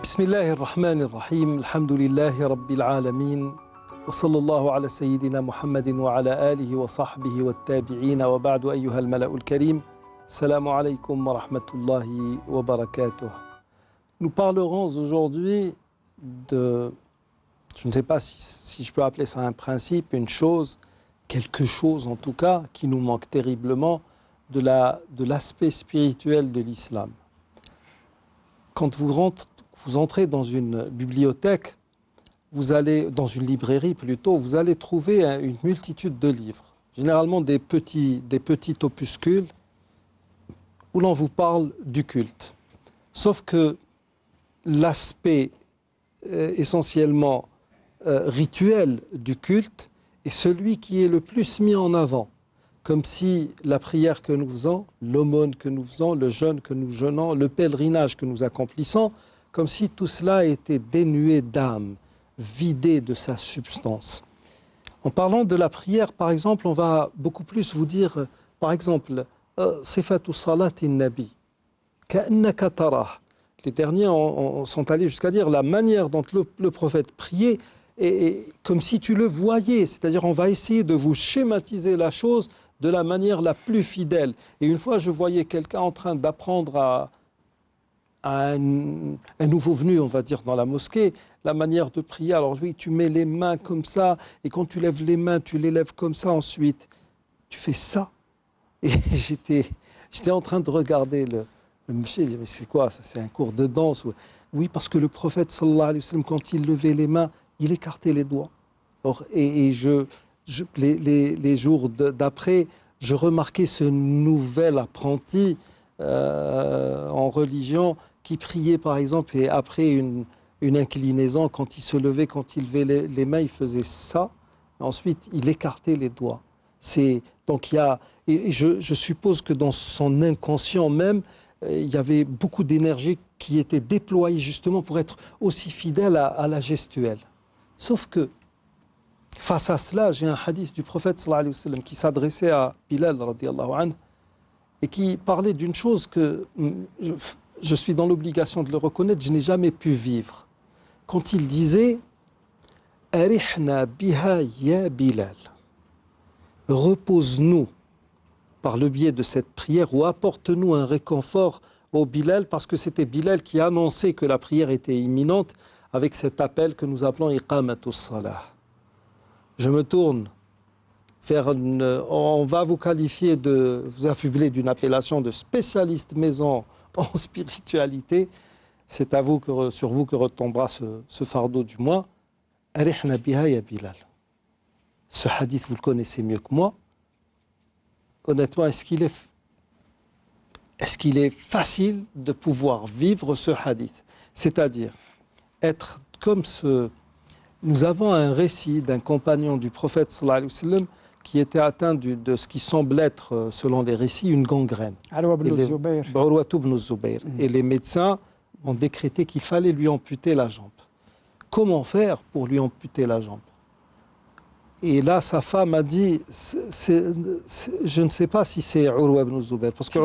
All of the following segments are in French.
بسم الله الرحمن الرحيم الحمد لله رب العالمين وصلى الله على سيدنا محمد وعلى آله وصحبه والتابعين وبعد أيها الملأ الكريم السلام عليكم ورحمة الله وبركاته. Nous parlerons aujourd'hui de, je ne sais pas si je peux appeler ça un principe, une chose, quelque chose en tout cas qui nous manque terriblement de l'aspect spirituel de l'islam. Quand vous entrez dans une bibliothèque, vous allez dans une librairie plutôt, vous allez trouver une multitude de livres, généralement des petits opuscules où l'on vous parle du culte. Sauf que l'aspect essentiellement rituel du culte est celui qui est le plus mis en avant, comme si la prière que nous faisons, l'aumône que nous faisons, le jeûne que nous jeûnons, le pèlerinage que nous accomplissons, comme si tout cela était dénué d'âme, vidé de sa substance. En parlant de la prière, par exemple, on va beaucoup plus vous dire, par exemple, Sifatu salati nabi, ka'annaka tarah. Les derniers sont allés jusqu'à dire la manière dont le prophète priait, et comme si tu le voyais, c'est-à-dire on va essayer de vous schématiser la chose de la manière la plus fidèle. Et une fois, je voyais quelqu'un en train d'apprendre à un nouveau venu, on va dire, dans la mosquée, la manière de prier. Alors oui, tu mets les mains comme ça, et quand tu lèves les mains, tu les lèves comme ça ensuite. Tu fais ça. Et j'étais en train de regarder le monsieur, il dit, mais c'est quoi ça? C'est un cours de danse? Oui, parce que le prophète, sallallahu alayhi wa sallam, quand il levait les mains, il écartait les doigts. Alors, les jours d'après, je remarquais ce nouvel apprenti en religion qui priait, par exemple, et après une inclinaison, quand il se levait, quand il levait les mains, il faisait ça. Ensuite, il écartait les doigts. Donc, je suppose que dans son inconscient même, il y avait beaucoup d'énergie qui était déployée justement pour être aussi fidèle à la gestuelle. Sauf que, face à cela, j'ai un hadith du prophète sallallahu alayhi wa sallam qui s'adressait à Bilal radiyallahu anhu et qui parlait d'une chose que je suis dans l'obligation de le reconnaître, je n'ai jamais pu vivre. Quand il disait « Arihna biha ya Bilal » repose-nous par le biais de cette prière ou apporte-nous un réconfort au Bilal, parce que c'était Bilal qui annonçait que la prière était imminente avec cet appel que nous appelons « Iqamatus salah ». Je me tourne vers on va vous qualifier vous affubler d'une appellation de spécialiste maison en spiritualité. C'est sur vous que retombera ce fardeau du mois. Arihna biha ya Bilal. Ce hadith, vous le connaissez mieux que moi. Honnêtement, est-ce qu'il est facile de pouvoir vivre ce hadith? C'est-à-dire être comme Nous avons un récit d'un compagnon du prophète sallallahu alayhi wa sallam qui était atteint de ce qui semble être, selon les récits, une gangrène. Urwa ibn Zubayr. Et les médecins ont décrété qu'il fallait lui amputer la jambe. Comment faire pour lui amputer la jambe? Et là, sa femme a dit, je ne sais pas si c'est Urwa ibn Zubayr, parce que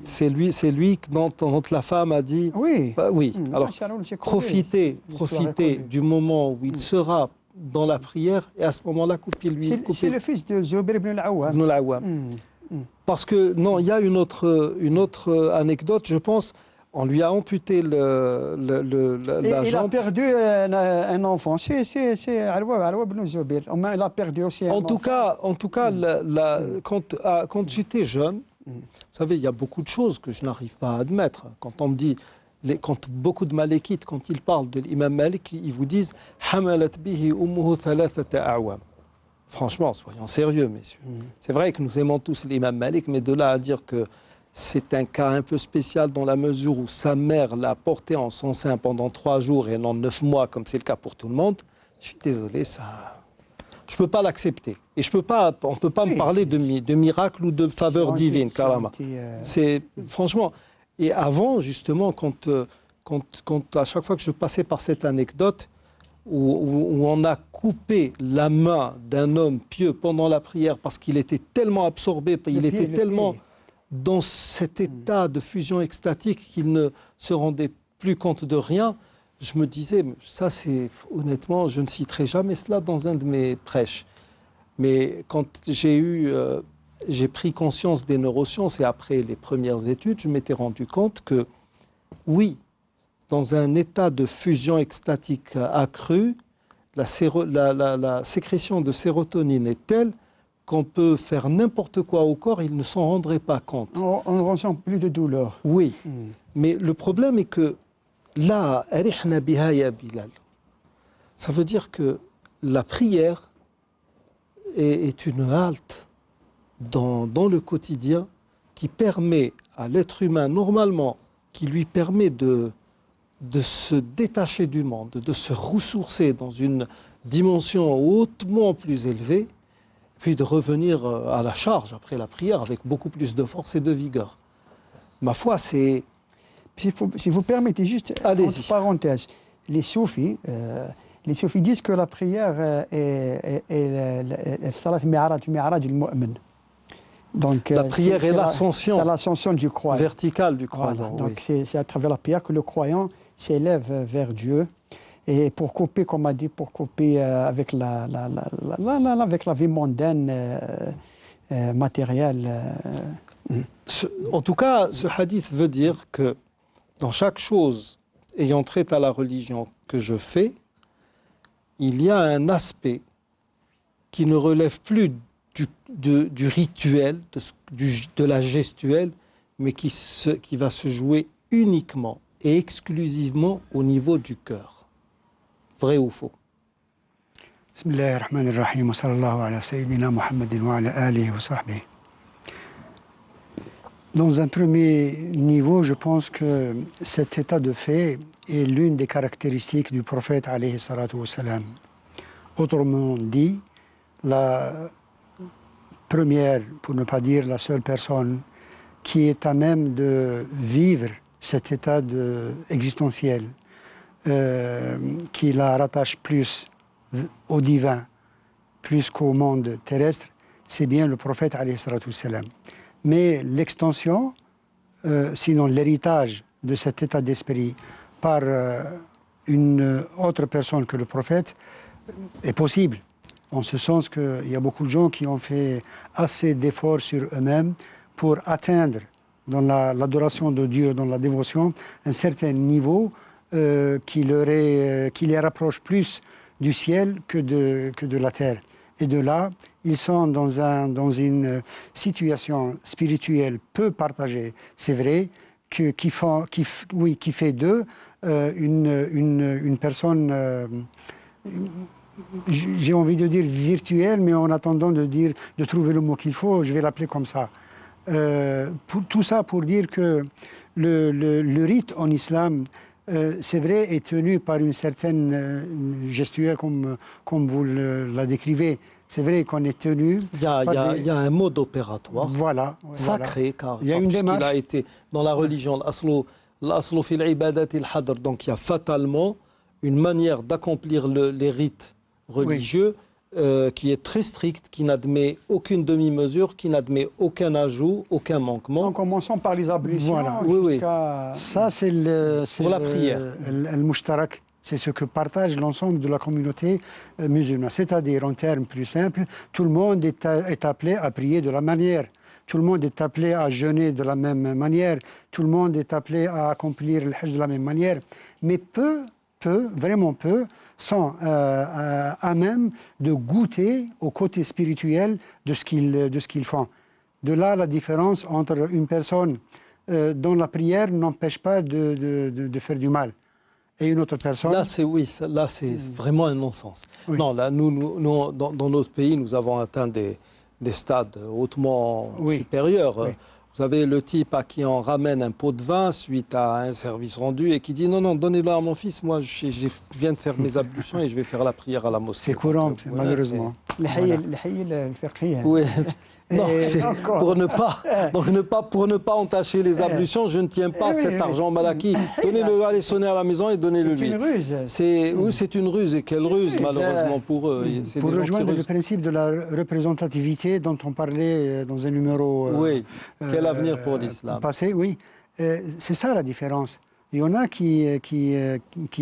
c'est lui dont la femme a dit, oui. Bah, oui. Alors, profitez du moment où il sera dans la prière, et à ce moment-là, coupez-lui. C'est le fils de Zubayr ibn al-Awwam. Parce que, non, il y a une autre anecdote, je pense. On lui a amputé la jambe. Il a perdu un enfant. C'est Urwa ibn Zubayr. Il a perdu aussi un enfant. En tout cas, quand j'étais jeune, vous savez, il y a beaucoup de choses que je n'arrive pas à admettre. Quand on me dit, quand beaucoup de Malikites, quand ils parlent de l'imam Malik, ils vous disent « Hamalat bihi ummuhu thalathata a'wam ». Franchement, soyons sérieux, messieurs. C'est vrai que nous aimons tous l'imam Malik, mais de là à dire que c'est un cas un peu spécial dans la mesure où sa mère l'a porté en son sein pendant 3 jours et non 9 mois, comme c'est le cas pour tout le monde. Je suis désolé, je ne peux pas l'accepter. Et on ne peut pas me parler de miracle ou de faveur divine, carrément. Franchement. Et avant, justement, quand à chaque fois que je passais par cette anecdote, où on a coupé la main d'un homme pieux pendant la prière parce qu'il était tellement absorbé, il était tellement dans cet état de fusion extatique qu'il ne se rendait plus compte de rien. Je me disais, ça c'est honnêtement, je ne citerai jamais cela dans un de mes prêches. Mais quand j'ai pris conscience des neurosciences et après les premières études, je m'étais rendu compte que oui, dans un état de fusion extatique accrue, la sécrétion de sérotonine est telle qu'on peut faire n'importe quoi au corps, il ne s'en rendrait pas compte. On ne ressent plus de douleur. Oui, mais le problème est que là, arihna biha ya Bilal. Ça veut dire que la prière est une halte dans le quotidien qui permet à l'être humain, normalement, qui lui permet de se détacher du monde, de se ressourcer dans une dimension hautement plus élevée, puis de revenir à la charge après la prière avec beaucoup plus de force et de vigueur. Ma foi, c'est... Si vous permettez juste, entre parenthèses, les soufis disent que la prière est donc, la prière est l'ascension. C'est l'ascension du croyant. Verticale du croyant. Voilà. Donc c'est à travers la prière que le croyant s'élève vers Dieu. Et pour couper, comme on a dit, pour couper avec avec la vie mondaine, matérielle. En tout cas, ce hadith veut dire que dans chaque chose ayant trait à la religion que je fais, il y a un aspect qui ne relève plus du rituel, de la gestuelle, mais qui va se jouer uniquement et exclusivement au niveau du cœur. Vrai ou faux? Bismillahirrahmanirrahim, wa sallallahu ala sayyidina Muhammadin wa ala alihi wa sahbihi. Dans un premier niveau, je pense que cet état de fait est l'une des caractéristiques du prophète alayhi salatu wa salam. Autrement dit, la première, pour ne pas dire la seule personne, qui est à même de vivre cet état existentiel, qui la rattache plus au divin, plus qu'au monde terrestre, c'est bien le prophète alayhi salatu wa salam. Mais l'extension, sinon l'héritage de cet état d'esprit par une autre personne que le prophète est possible. En ce sens qu'il y a beaucoup de gens qui ont fait assez d'efforts sur eux-mêmes pour atteindre dans l'adoration de Dieu, dans la dévotion, un certain niveau qui les rapproche plus du ciel que de la terre. Et de là, ils sont dans une situation spirituelle peu partagée. C'est vrai qui fait d'eux une personne, j'ai envie de dire virtuelle, mais en attendant de trouver le mot qu'il faut, je vais l'appeler comme ça. Tout ça pour dire que le rite en islam, c'est vrai, est tenu par une certaine gestuelle comme vous la décrivez. C'est vrai qu'on est tenu... Il y a un mode opératoire sacré, car il y a une démarche. Qu'il a été dans la religion, l'aslu fil ibadat al-hadr. Donc il y a fatalement une manière d'accomplir les rites religieux qui est très stricte, qui n'admet aucune demi-mesure, qui n'admet aucun ajout, aucun manquement. En commençant par les ablutions jusqu'à... Ça, c'est pour la prière. Al-Mushtarak. C'est ce que partage l'ensemble de la communauté musulmane. C'est-à-dire, en termes plus simples, tout le monde est appelé à prier de la manière. Tout le monde est appelé à jeûner de la même manière. Tout le monde est appelé à accomplir le hajj de la même manière. Mais vraiment peu, sont à même de goûter au côté spirituel de ce qu'ils font. De là, la différence entre une personne dont la prière n'empêche pas de faire du mal et une autre personne. Là, c'est vraiment un non-sens. Oui. Non, là, nous dans notre pays, nous avons atteint des stades hautement supérieurs. Oui. Vous avez le type à qui on ramène un pot de vin suite à un service rendu et qui dit non, donnez-le à mon fils, moi je viens de faire mes ablutions et je vais faire la prière à la mosquée. C'est courant, malheureusement. Oui. Non, pour ne pas entacher les ablutions, je ne tiens pas cet argent mal acquis. Donnez-le, allez sonner à la maison et donnez-le lui. C'est une ruse. C'est une ruse, et quelle ruse malheureusement pour eux. Pour rejoindre le principe de la représentativité dont on parlait dans un numéro quel avenir pour l'islam passé, c'est ça la différence. Il y en a qui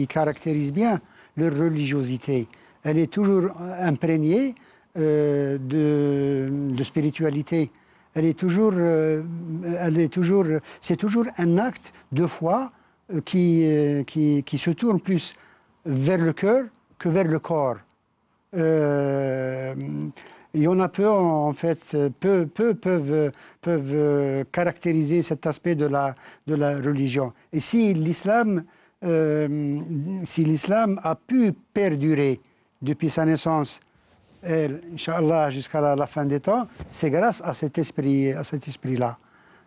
caractérisent bien leur religiosité. Elle est toujours imprégnée de spiritualité. C'est toujours un acte de foi qui se tourne plus vers le cœur que vers le corps. Il y en a peu, en fait, peu peuvent caractériser cet aspect de la religion. Et si l'islam a pu perdurer depuis sa naissance, Inch'Allah, jusqu'à la fin des temps, c'est grâce à cet esprit-là.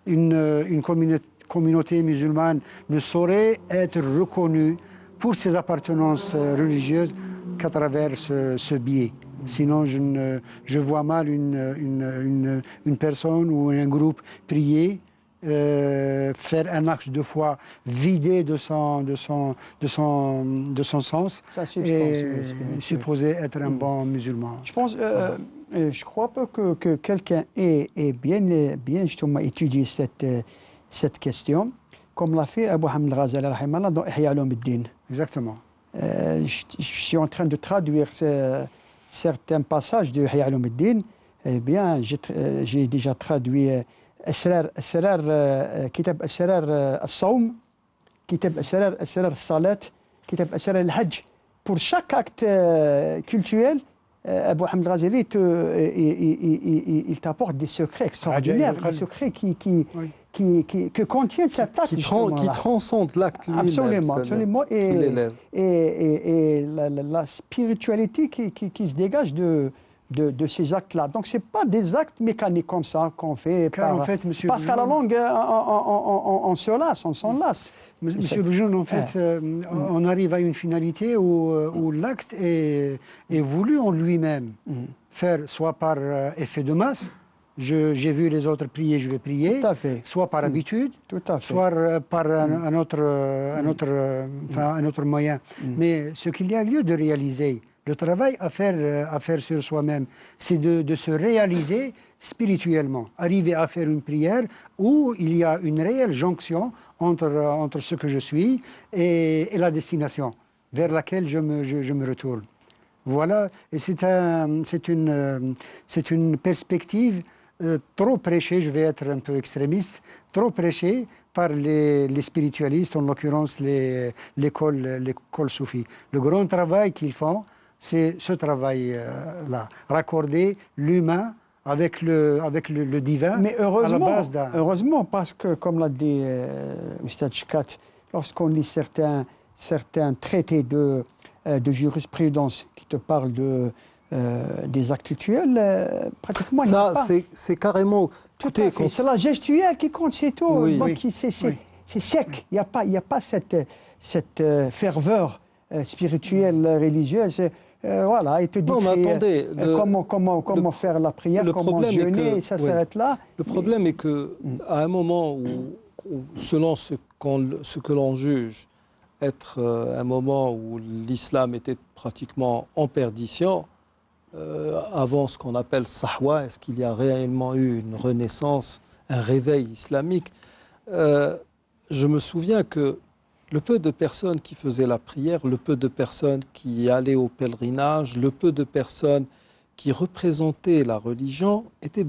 Une communauté musulmane ne saurait être reconnue pour ses appartenances religieuses qu'à travers ce biais. Sinon, je vois mal une personne ou un groupe prier, faire un acte de foi vidé de son sens et supposé être un bon musulman. Je crois pas que quelqu'un ait bien justement étudié cette question, comme l'a fait Abu Hamid al-Ghazali rahimahullah dans Ihya Ulumuddin. Exactement. Je suis en train de traduire certains passages de Ihya Ulumuddin. Eh bien, j'ai déjà traduit كتاب أسرار الصوم, كتاب أسرار الصلاة, كتاب أسرار الحج. Pour chaque acte cultuel, Abu Hamid al-Ghazali il t'apporte des secrets extraordinaires, des secrets que contient cet acte. Qui transcende l'acte lui-même. Absolument, absolument. Et la spiritualité qui se dégage de ces actes-là. Donc, ce n'est pas des actes mécaniques comme ça qu'on fait. Parce qu'à la longue, on se lasse, on s'en lasse. Monsieur Boujoun, en fait, on arrive à une finalité où l'acte est voulu en lui-même. Faire soit par effet de masse, j'ai vu les autres prier, je vais prier, soit par habitude, soit par un autre moyen. Mais ce qu'il y a lieu de réaliser, le travail à faire sur soi-même, c'est de se réaliser spirituellement, arriver à faire une prière où il y a une réelle jonction entre ce que je suis et la destination vers laquelle je me retourne. Voilà, et c'est une perspective trop prêchée, je vais être un peu extrémiste, trop prêchée par les spiritualistes, en l'occurrence l'école soufie. Le grand travail qu'ils font, c'est ce travail-là, raccorder l'humain avec le divin. Mais heureusement, parce que, comme l'a dit M. Tchkat, lorsqu'on lit certains traités de jurisprudence qui te parlent des actes cultuels, pratiquement il n'y a pas. C'est carrément... C'est la gestuelle qui compte, c'est tout. Oui, c'est sec. Il n'y a pas cette ferveur spirituelle, religieuse. Voilà, il te dit comment faire la prière, comment jeûner, et ça s'arrête là. Le problème est qu'à un moment où selon ce que l'on juge être un moment où l'islam était pratiquement en perdition, avant ce qu'on appelle Sahwa, est-ce qu'il y a réellement eu une renaissance, un réveil islamique? Je me souviens que le peu de personnes qui faisaient la prière, le peu de personnes qui allaient au pèlerinage, le peu de personnes qui représentaient la religion étaient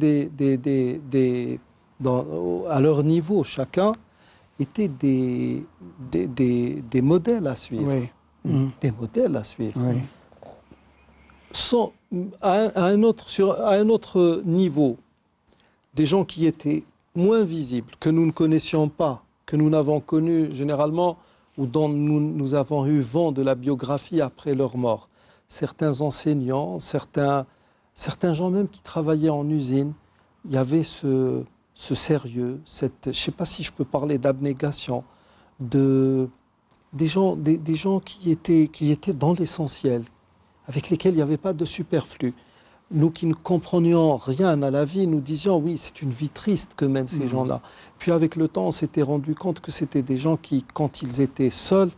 à leur niveau, chacun, étaient des modèles à suivre. Oui. Des modèles à suivre. Oui. À un autre niveau, des gens qui étaient moins visibles, que nous ne connaissions pas, que nous n'avons connu généralement, ou dont nous avons eu vent de la biographie après leur mort. Certains enseignants, certains gens même qui travaillaient en usine, il y avait ce sérieux, je ne sais pas si je peux parler d'abnégation, des gens qui étaient dans l'essentiel, avec lesquels il n'y avait pas de superflu. Nous qui ne comprenions rien à la vie, nous disions oui, c'est une vie triste que mènent ces gens-là. Puis avec le temps, on s'était rendu compte que c'était des gens qui, quand ils étaient seuls,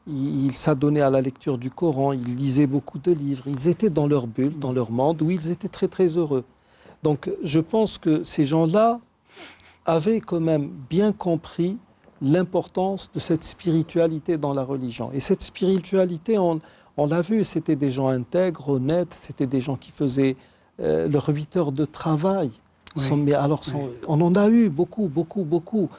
ils s'adonnaient à la lecture du Coran, ils lisaient beaucoup de livres, ils étaient dans leur bulle, dans leur monde, où ils étaient très très heureux. Donc je pense que ces gens-là avaient quand même bien compris l'importance de cette spiritualité dans la religion. Et cette spiritualité, on l'a vu, c'était des gens intègres, honnêtes, c'était des gens qui faisaient leurs 8 heures de travail. Oui. On en a eu beaucoup, beaucoup, beaucoup.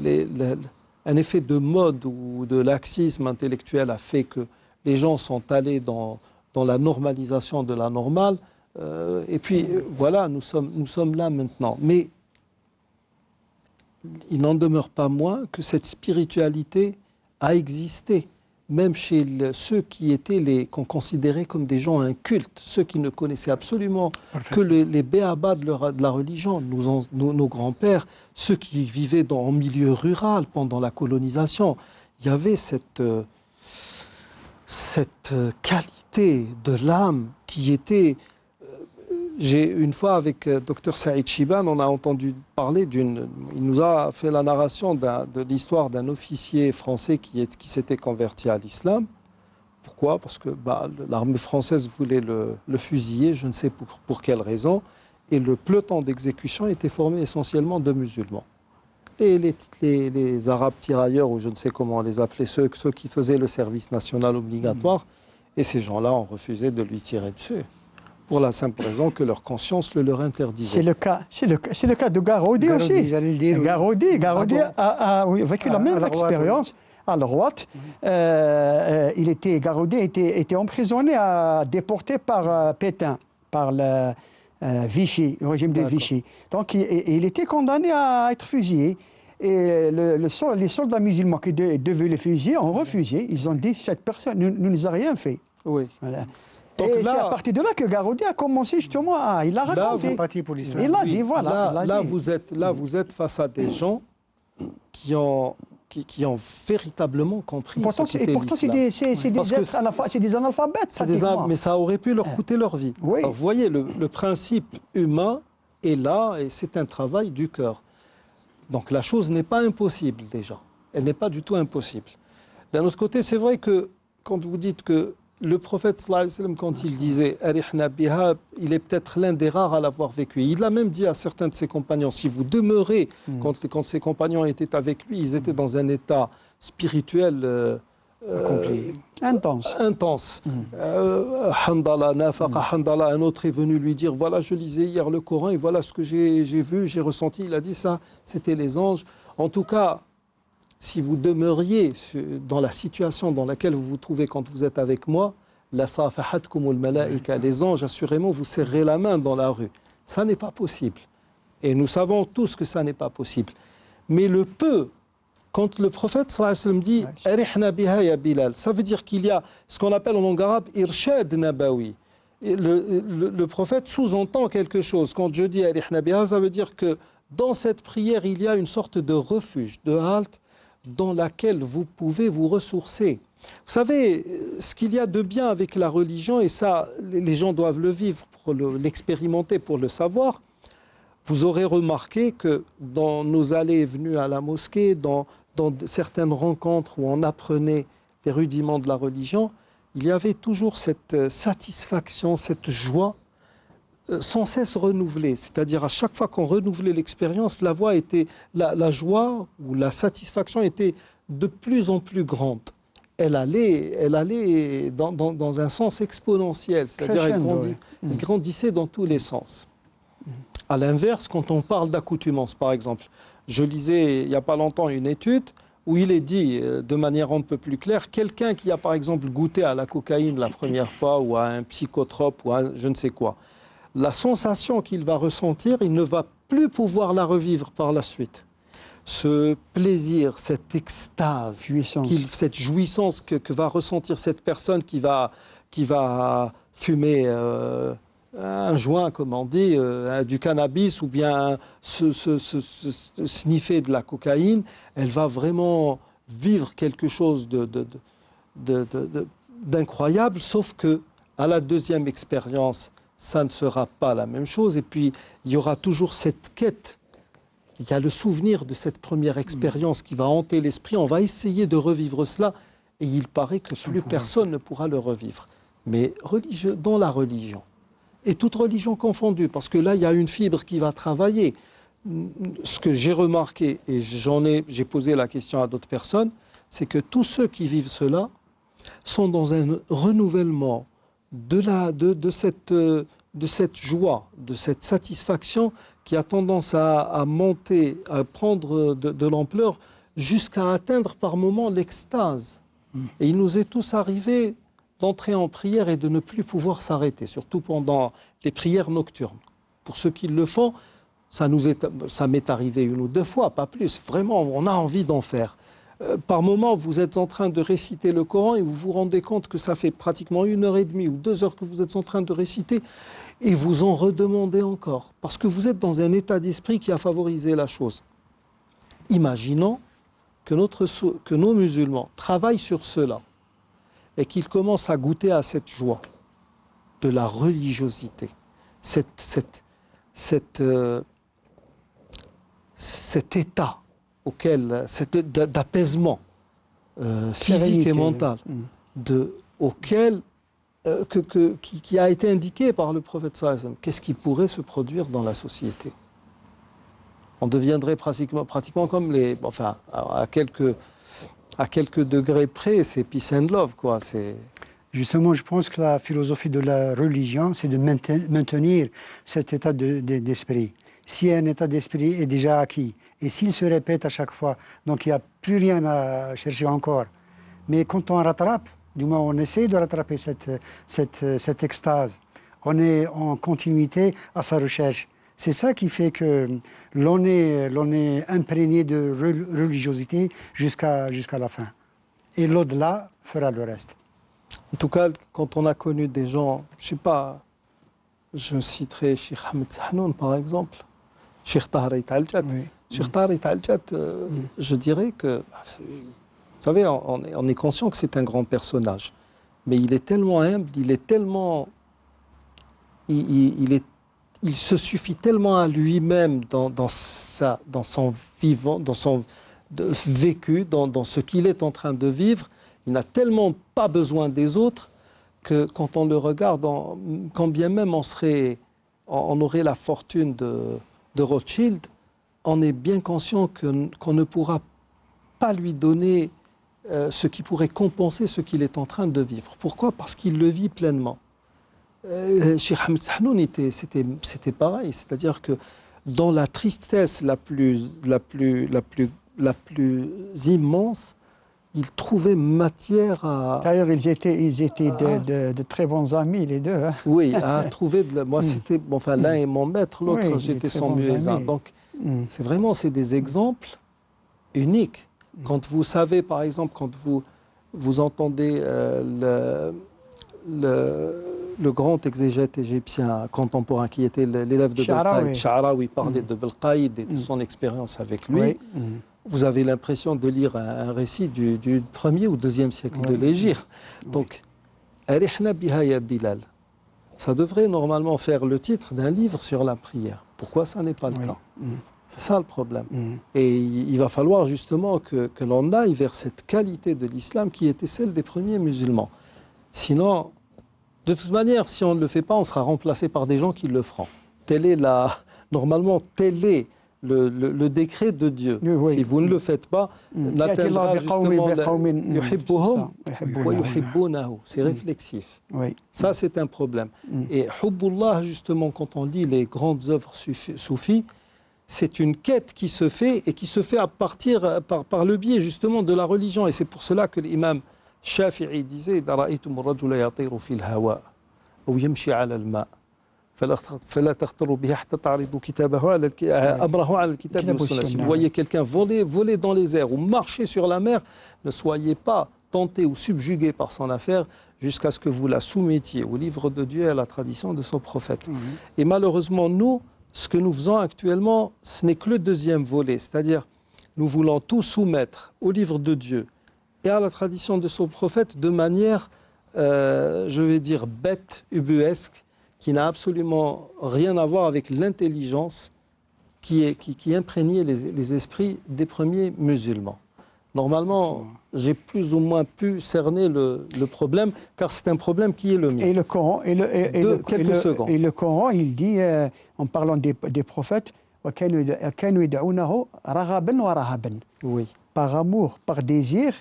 Un effet de mode ou de laxisme intellectuel a fait que les gens sont allés dans la normalisation de la normale. Et puis, voilà, nous sommes là maintenant. Mais il n'en demeure pas moins que cette spiritualité a existé, même chez ceux qu'on considérait comme des gens incultes, ceux qui ne connaissaient absolument que les béabas de la religion, nos grands-pères, ceux qui vivaient en milieu rural pendant la colonisation. Il y avait cette qualité de l'âme qui était... Une fois avec Dr Saïd Chiban, on a entendu parler il nous a fait la narration de l'histoire d'un officier français qui s'était converti à l'islam. Pourquoi? Parce que l'armée française voulait le fusiller, je ne sais pour quelle raison, et le peloton d'exécution était formé essentiellement de musulmans. Et les Arabes tirailleurs, ou je ne sais comment on les appelait, ceux qui faisaient le service national obligatoire, et ces gens-là ont refusé de lui tirer dessus, pour la simple raison que leur conscience le leur interdisait. C'est le cas de Garoudi aussi. J'allais le dire. Garoudi a vécu la même expérience à Leroite. Garoudi était emprisonné, déporté par Pétain, par le Vichy, le régime de Vichy. Donc il était condamné à être fusillé. Et les soldats musulmans qui devaient le fusiller ont refusé. Ils ont dit, cette personne ne nous a rien fait. Oui. Voilà. Donc et c'est à partir de là que Garoudi a commencé justement il a raconté. Il a dit, voilà. Vous êtes face à des gens qui ont véritablement compris ce qu'était l'islam. C'est des analphabètes. Mais ça aurait pu leur coûter leur vie. Oui. Alors, vous voyez, le principe humain est là et c'est un travail du cœur. Donc la chose n'est pas impossible déjà. Elle n'est pas du tout impossible. D'un autre côté, c'est vrai que quand vous dites que le prophète sallallahu alayhi wa sallam, quand il disait « Arihna biha », il est peut-être l'un des rares à l'avoir vécu. Il a même dit à certains de ses compagnons, si vous demeurez, quand ses compagnons étaient avec lui, ils étaient dans un état spirituel intense. Handala, nafaqa, handala. Un autre est venu lui dire, voilà, je lisais hier le Coran et voilà ce que j'ai vu, j'ai ressenti. Il a dit ça, c'était les anges. En tout cas, si vous demeuriez dans la situation dans laquelle vous vous trouvez quand vous êtes avec moi, la safahatkumul malaika, les anges, assurément, vous serrez la main dans la rue. Ça n'est pas possible. Et nous savons tous que ça n'est pas possible. Mais le peu, quand le prophète sallallahu alayhi wa sallam dit « Arihna biha ya Bilal », ça veut dire qu'il y a ce qu'on appelle en langue arabe « irshad nabawi ». Le prophète sous-entend quelque chose. Quand je dis « Arihna biha », ça veut dire que dans cette prière, il y a une sorte de refuge, de halte, dans laquelle vous pouvez vous ressourcer. Vous savez, ce qu'il y a de bien avec la religion, et ça, les gens doivent le vivre, pour l'expérimenter, pour le savoir, vous aurez remarqué que dans nos allées et venues à la mosquée, dans certaines rencontres où on apprenait les rudiments de la religion, il y avait toujours cette satisfaction, cette joie sans cesse renouvelée. C'est-à-dire à chaque fois qu'on renouvelait l'expérience, la joie ou la satisfaction était de plus en plus grande. Elle allait dans un sens exponentiel, c'est-à-dire elle grandissait dans tous les sens. À l'inverse, quand on parle d'accoutumance, par exemple, je lisais il n'y a pas longtemps une étude où il est dit de manière un peu plus claire, quelqu'un qui a par exemple goûté à la cocaïne la première fois ou à un psychotrope ou à je ne sais quoi, la sensation qu'il va ressentir, il ne va plus pouvoir la revivre par la suite. Ce plaisir, cette extase, cette jouissance que va ressentir cette personne qui va fumer un joint, comme on dit, du cannabis ou bien sniffer de la cocaïne, elle va vraiment vivre quelque chose d'incroyable, sauf que à la deuxième expérience, ça ne sera pas la même chose. Et puis, il y aura toujours cette quête. Il y a le souvenir de cette première expérience qui va hanter l'esprit. On va essayer de revivre cela. Et il paraît que plus personne ne pourra le revivre. Mais dans la religion, et toute religion confondue, parce que là, il y a une fibre qui va travailler. ce que j'ai remarqué, et j'ai posé la question à d'autres personnes, c'est que tous ceux qui vivent cela sont dans un renouvellement de cette joie, de cette satisfaction qui a tendance à monter, à prendre de l'ampleur, jusqu'à atteindre par moments l'extase. Et il nous est tous arrivé d'entrer en prière et de ne plus pouvoir s'arrêter, surtout pendant les prières nocturnes. Pour ceux qui le font, ça m'est arrivé 1 ou 2 fois, pas plus. Vraiment, on a envie d'en faire. Par moment, vous êtes en train de réciter le Coran et vous vous rendez compte que ça fait pratiquement 1h30 ou 2 heures que vous êtes en train de réciter et vous en redemandez encore. Parce que vous êtes dans un état d'esprit qui a favorisé la chose. Imaginons que nos musulmans travaillent sur cela et qu'ils commencent à goûter à cette joie de la religiosité, cet état d'apaisement physique et mental qui a été indiqué par le prophète sallallahu alayhi wa sallam. Qu'est-ce qui pourrait se produire dans la société? On deviendrait pratiquement comme à quelques degrés près, c'est peace and love, quoi. Justement, je pense que la philosophie de la religion, c'est de maintenir cet état d'esprit. Si un état d'esprit est déjà acquis, et s'il se répète à chaque fois, donc il n'y a plus rien à chercher encore. Mais quand on rattrape, du moins on essaie de rattraper cette extase, on est en continuité à sa recherche. C'est ça qui fait que l'on est imprégné de religiosité jusqu'à la fin. Et l'au-delà fera le reste. En tout cas, quand on a connu des gens, je ne sais pas, je citerai Cheikh Ahmed Sahnoun par exemple, Cheikh Tahar Al-Jat. Oui. Cheikh Tahar Al-Jat, je dirais que, vous savez, on est conscient que c'est un grand personnage, mais il est tellement humble, il se suffit tellement à lui-même dans son vivant, dans son vécu, dans ce qu'il est en train de vivre. Il n'a tellement pas besoin des autres que quand on le regarde, quand bien même on aurait la fortune de Rothschild, on est bien conscient qu'on ne pourra pas lui donner ce qui pourrait compenser ce qu'il est en train de vivre. Pourquoi? Parce qu'il le vit pleinement. Cheikh Ahmed Sahnoun, c'était pareil, c'est-à-dire que dans la tristesse la plus immense, il trouvait matière à... D'ailleurs, ils étaient de très bons amis, les deux. Hein. Oui, à trouver... Moi, c'était... Enfin, l'un est mon maître, l'autre, Oui, j'étais son muezzin. Donc, c'est des exemples uniques. Quand vous savez, par exemple, quand vous entendez le grand exégète égyptien contemporain qui était l'élève de Belkhaïd, Sha'rawi, parlait de Belkhaïd et de son expérience avec lui. Oui. Vous avez l'impression de lire un récit du 1er ou 2e siècle de l'Hégire. Donc, Arihna biha ya Bilal, ça devrait normalement faire le titre d'un livre sur la prière. Pourquoi ça n'est pas le cas? C'est ça le problème. Et il va falloir justement que l'on aille vers cette qualité de l'islam qui était celle des premiers musulmans. Sinon, de toute manière, si on ne le fait pas, on sera remplacé par des gens qui le feront. Normalement, tel est le décret de Dieu. Oui. Si vous ne le faites pas, n'atteindra justement c'est réflexif. Oui. Ça, c'est un problème. Et Hubbullah, justement, quand on lit les grandes œuvres soufis, c'est une quête qui se fait et qui se fait à partir par le biais justement de la religion. Et c'est pour cela que l'imam Shafi'i disait إذا رأيتم الرجل يطير في الهواء أو يمشي على الماء فلا تغتروا به حتى تعرضوا كتابه على أمره على الكتاب والسنة. Si vous voyez quelqu'un voler dans les airs ou marcher sur la mer, ne soyez pas tenté ou subjugué par son affaire jusqu'à ce que vous la soumettiez au livre de Dieu et à la tradition de son prophète. Et malheureusement, nous, ce que nous faisons actuellement, ce n'est que le deuxième volet, c'est-à-dire nous voulons tout soumettre au livre de Dieu et à la tradition de son prophète de manière, je vais dire, bête, ubuesque, qui n'a absolument rien à voir avec l'intelligence qui imprégnait les esprits des premiers musulmans. Normalement, j'ai plus ou moins pu cerner le problème, car c'est un problème qui est le mien. Et le Coran, quelques secondes. Et le Coran, il dit, en parlant des prophètes, وكانوا يدعونه رغبا ورهبا. Oui. Par amour, par désir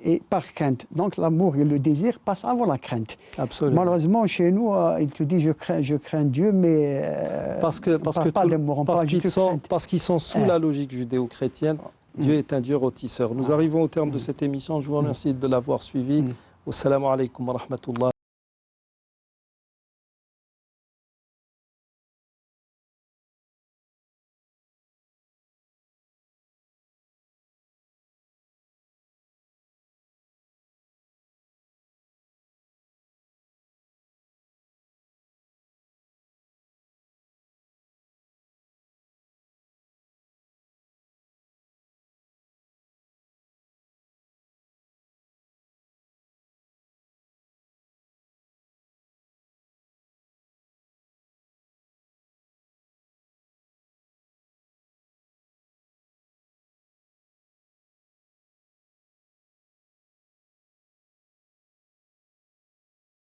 et par crainte. Donc l'amour et le désir passent avant la crainte. Absolument. Malheureusement, chez nous, il te dit je crains Dieu, mais parce qu'ils sont sous la logique judéo-chrétienne. Dieu est un Dieu rôtisseur. Nous arrivons au terme de cette émission. Je vous remercie de l'avoir suivi. Wassalamu alaikum wa rahmatullah.